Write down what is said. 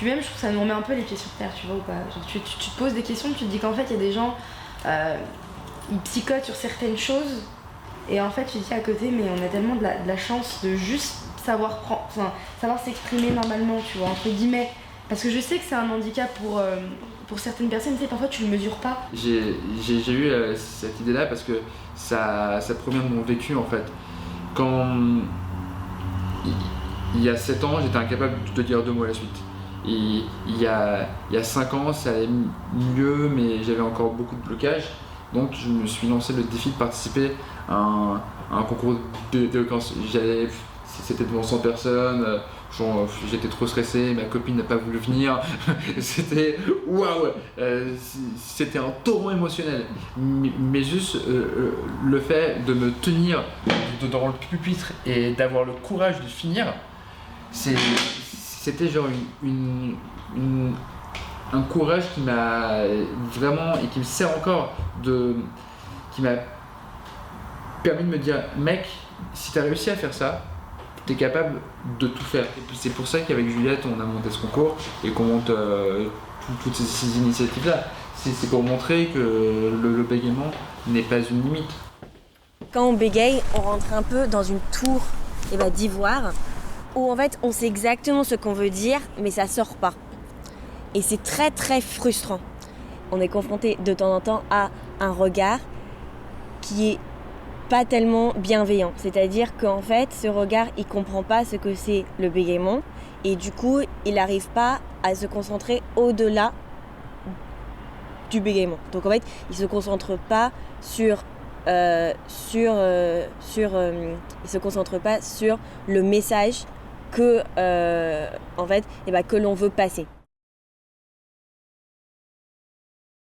Puis même, je trouve que ça nous remet un peu les pieds sur terre, tu vois ou pas. Genre, tu te poses des questions, tu te dis qu'en fait, il y a des gens, ils psychotent sur certaines choses. Et en fait, tu te dis à côté, mais on a tellement de la chance de juste savoir s'exprimer normalement, tu vois, entre guillemets. Parce que je sais que c'est un handicap pour certaines personnes, tu sais, parfois tu le mesures pas. J'ai eu cette idée-là parce que ça provient de mon vécu en fait. Quand il y a 7 ans, j'étais incapable de dire 2 mots à la suite. Et il y a 5 ans, ça allait mieux, mais j'avais encore beaucoup de blocages. Donc je me suis lancé le défi de participer à un concours d'éloquence. C'était devant 100 personnes, j'étais trop stressé, ma copine n'a pas voulu venir. C'était waouh, c'était un torrent émotionnel. Mais juste le fait de me tenir dans le pupitre et d'avoir le courage de finir, c'était genre un courage qui m'a vraiment et qui me sert encore qui m'a permis de me dire mec, si t'as réussi à faire ça, t'es capable de tout faire. Et puis c'est pour ça qu'avec Juliette on a monté ce concours et qu'on monte toutes ces initiatives là. C'est pour montrer que le bégaiement n'est pas une limite. Quand on bégaye, on rentre un peu dans une tour d'ivoire où en fait on sait exactement ce qu'on veut dire mais ça sort pas. Et c'est très très frustrant. On est confronté de temps en temps à un regard qui est pas tellement bienveillant. C'est-à-dire qu'en fait, ce regard, il comprend pas ce que c'est le bégaiement et du coup, il n'arrive pas à se concentrer au-delà du bégaiement. Donc en fait, il se concentre pas il se concentre pas sur le message que l'on veut passer.